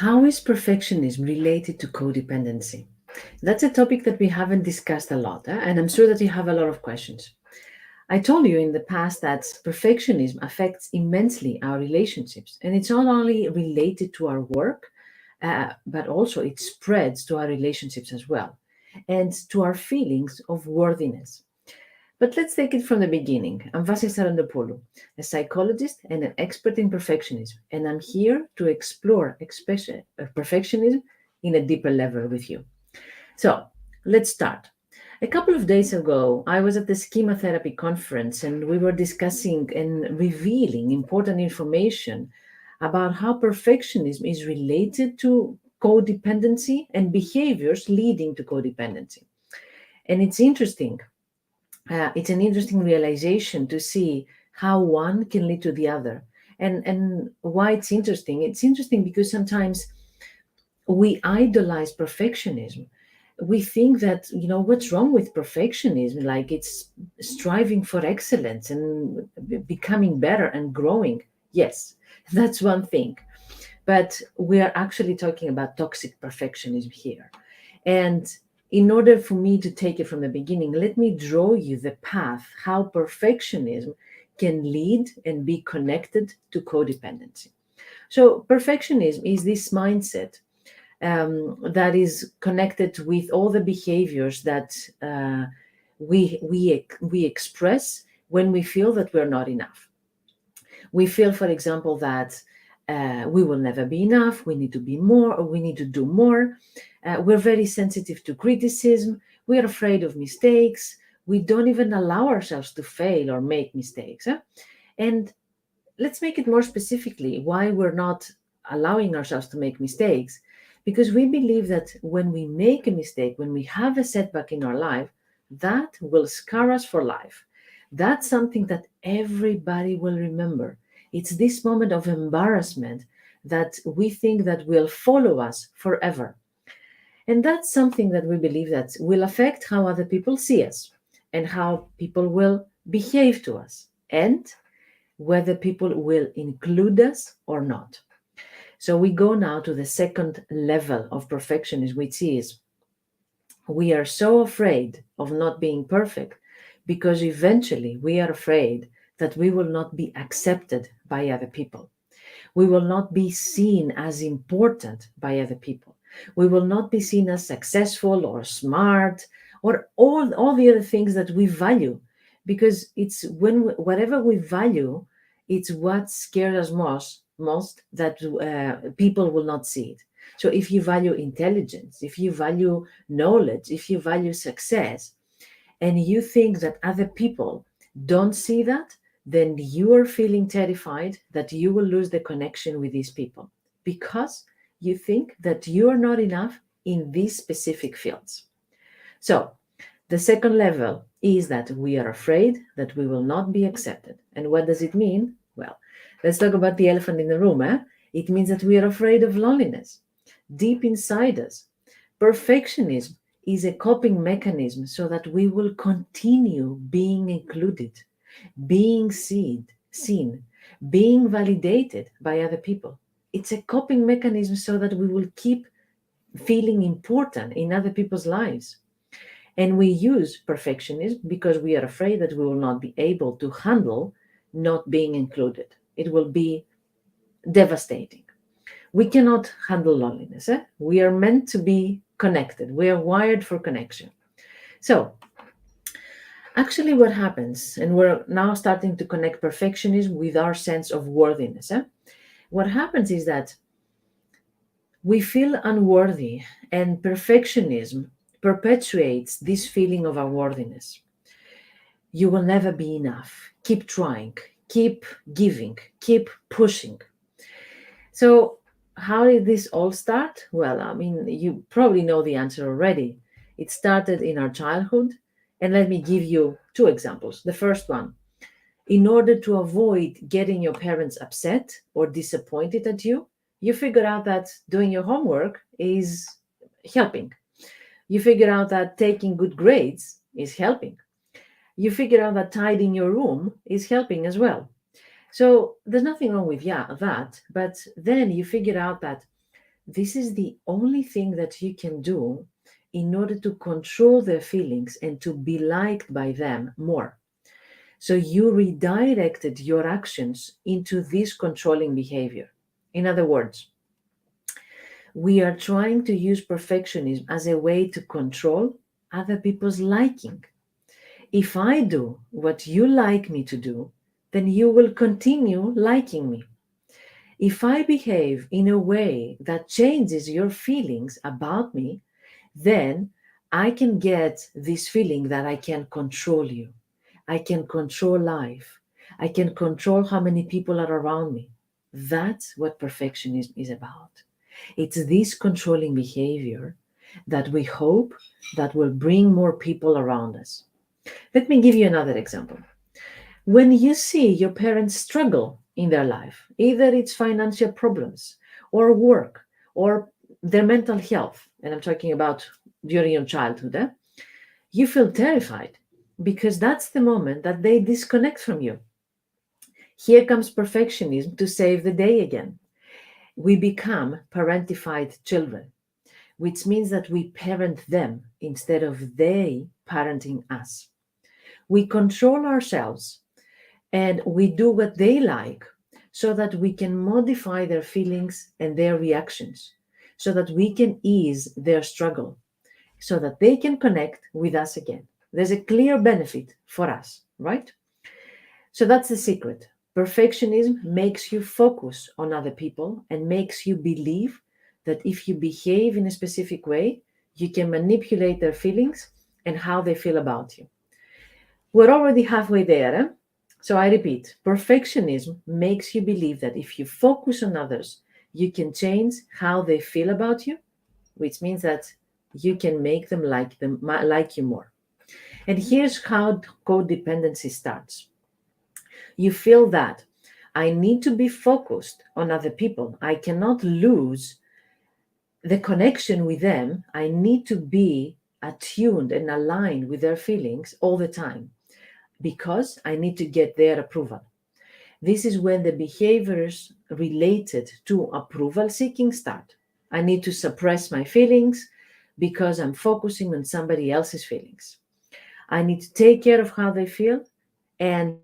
How is perfectionism related to codependency? That's a topic that we haven't discussed a lot, and I'm sure that you have a lot of questions. I told you in the past that perfectionism affects immensely our relationships, and it's not only related to our work, but also it spreads to our relationships as well, and to our feelings of worthiness. But let's take it from the beginning. I'm Vasi Sarandopoulou, a psychologist and an expert in perfectionism, and I'm here to explore perfectionism in a deeper level with you. So let's start. A couple of days ago, I was at the schema therapy conference and we were discussing and revealing important information about how perfectionism is related to codependency and behaviors leading to codependency. And it's an interesting realization to see how one can lead to the other. And why it's interesting because sometimes we idolize perfectionism. We think that, what's wrong with perfectionism, like it's striving for excellence and becoming better and growing. Yes, that's one thing, but we are actually talking about toxic perfectionism here. And in order for me to take it from the beginning, let me draw you the path how perfectionism can lead and be connected to codependency. So, perfectionism is this mindset that is connected with all the behaviors that we express when we feel that we're not enough. We feel, for example, that we will never be enough, we need to be more, or we need to do more. We're very sensitive to criticism, we're afraid of mistakes, we don't even allow ourselves to fail or make mistakes. And let's make it more specifically why we're not allowing ourselves to make mistakes. Because we believe that when we make a mistake, when we have a setback in our life, that will scar us for life. That's something that everybody will remember. It's this moment of embarrassment that we think that will follow us forever. And that's something that we believe that will affect how other people see us and how people will behave to us and whether people will include us or not. So we go now to the second level of perfectionism, which is we are so afraid of not being perfect because eventually we are afraid that we will not be accepted by other people. We will not be seen as important by other people. We will not be seen as successful or smart or all the other things that we value, because it's whatever we value, it's what scares us most that people will not see it. So if you value intelligence, if you value knowledge, if you value success, and you think that other people don't see that, then you are feeling terrified that you will lose the connection with these people because you think that you are not enough in these specific fields. So the second level is that we are afraid that we will not be accepted. And what does it mean? Well, let's talk about the elephant in the room. It means that we are afraid of loneliness. Deep inside us, perfectionism is a coping mechanism so that we will continue being included, being seen, being validated by other people. It's a coping mechanism so that we will keep feeling important in other people's lives. And we use perfectionism because we are afraid that we will not be able to handle not being included. It will be devastating. We cannot handle loneliness. We are meant to be connected. We are wired for connection. So, actually, what happens, and we're now starting to connect perfectionism with our sense of worthiness. What happens is that we feel unworthy, and perfectionism perpetuates this feeling of unworthiness. You will never be enough. Keep trying, keep giving, keep pushing. So, how did this all start? Well, I mean, you probably know the answer already. It started in our childhood. And let me give you two examples. The first one, in order to avoid getting your parents upset or disappointed at you, you figure out that doing your homework is helping. You figure out that taking good grades is helping. You figure out that tidying your room is helping as well. So there's nothing wrong with that, but then you figure out that this is the only thing that you can do in order to control their feelings and to be liked by them more. So you redirected your actions into this controlling behavior. In other words, we are trying to use perfectionism as a way to control other people's liking. If I do what you like me to do, then you will continue liking me. If I behave in a way that changes your feelings about me, then I can get this feeling that I can control you. I can control life. I can control how many people are around me. That's what perfectionism is about. It's this controlling behavior that we hope that will bring more people around us. Let me give you another example. When you see your parents struggle in their life, either it's financial problems or work or their mental health, and I'm talking about during your childhood, you feel terrified because that's the moment that they disconnect from you. Here comes perfectionism to save the day again. We become parentified children, which means that we parent them instead of they parenting us. We control ourselves and we do what they like so that we can modify their feelings and their reactions, so that we can ease their struggle, so that they can connect with us again. There's a clear benefit for us, right? So that's the secret. Perfectionism makes you focus on other people and makes you believe that if you behave in a specific way, you can manipulate their feelings and how they feel about you. We're already halfway there. So I repeat, perfectionism makes you believe that if you focus on others, you can change how they feel about you, which means that you can make them like you more. And here's how codependency starts. You feel that I need to be focused on other people. I cannot lose the connection with them. I need to be attuned and aligned with their feelings all the time because I need to get their approval. This is when the behaviors related to approval seeking start. I need to suppress my feelings because I'm focusing on somebody else's feelings. I need to take care of how they feel, and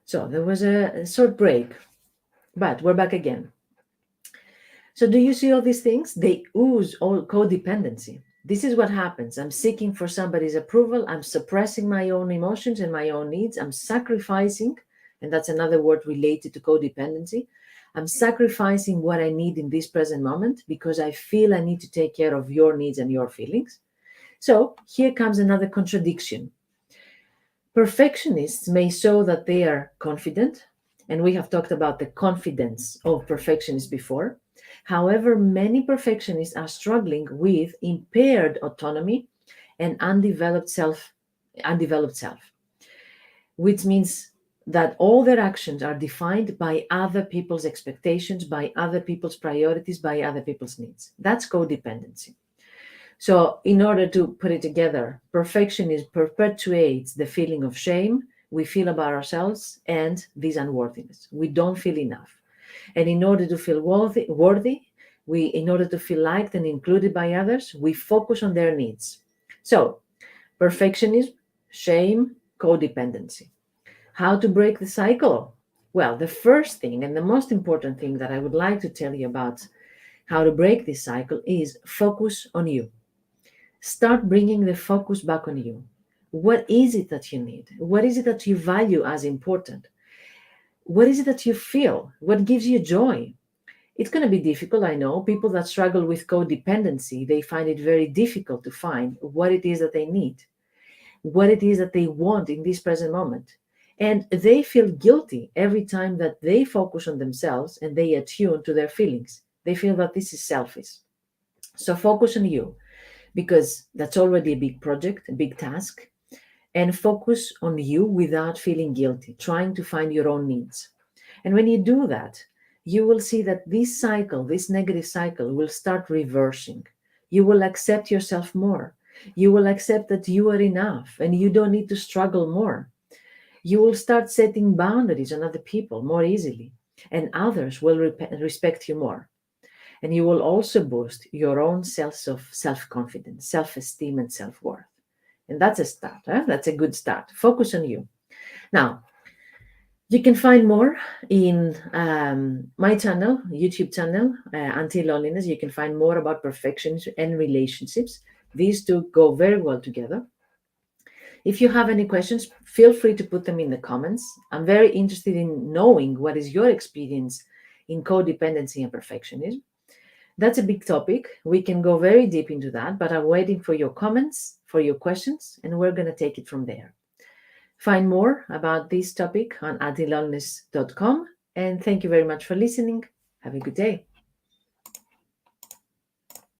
so there was a short break, but we're back again. So do you see all these things? They ooze all codependency. This is what happens. I'm seeking for somebody's approval. I'm suppressing my own emotions and my own needs. I'm sacrificing, and that's another word related to codependency. I'm sacrificing what I need in this present moment because I feel I need to take care of your needs and your feelings. So here comes another contradiction. Perfectionists may show that they are confident, and we have talked about the confidence of perfectionists before. However, many perfectionists are struggling with impaired autonomy and undeveloped self, which means that all their actions are defined by other people's expectations, by other people's priorities, by other people's needs. That's codependency. So, in order to put it together, perfectionism perpetuates the feeling of shame we feel about ourselves and this unworthiness. We don't feel enough. And in order to feel worthy, in order to feel liked and included by others, we focus on their needs. So, perfectionism, shame, codependency. How to break the cycle? Well, the first thing and the most important thing that I would like to tell you about how to break this cycle is focus on you. Start bringing the focus back on you. What is it that you need? What is it that you value as important? What is it that you feel? What gives you joy? It's going to be difficult, I know. People that struggle with codependency, they find it very difficult to find what it is that they need, what it is that they want in this present moment. And they feel guilty every time that they focus on themselves and they attune to their feelings. They feel that this is selfish. So focus on you, because that's already a big project, a big task. and focus on you without feeling guilty, trying to find your own needs. And when you do that, you will see that this cycle, this negative cycle, will start reversing. You will accept yourself more. You will accept that you are enough and you don't need to struggle more. You will start setting boundaries on other people more easily, and others will respect you more. And you will also boost your own sense of self-confidence, self-esteem, and self-worth. And that's a start. That's a good start. Focus on you. Now, you can find more in my channel, YouTube channel, AntiLoneliness. You can find more about perfectionism and relationships. These two go very well together. If you have any questions, feel free to put them in the comments. I'm very interested in knowing what is your experience in codependency and perfectionism. That's a big topic. We can go very deep into that, but I'm waiting for your comments, for your questions, and we're going to take it from there. Find more about this topic on antiloneliness.com. And thank you very much for listening. Have a good day.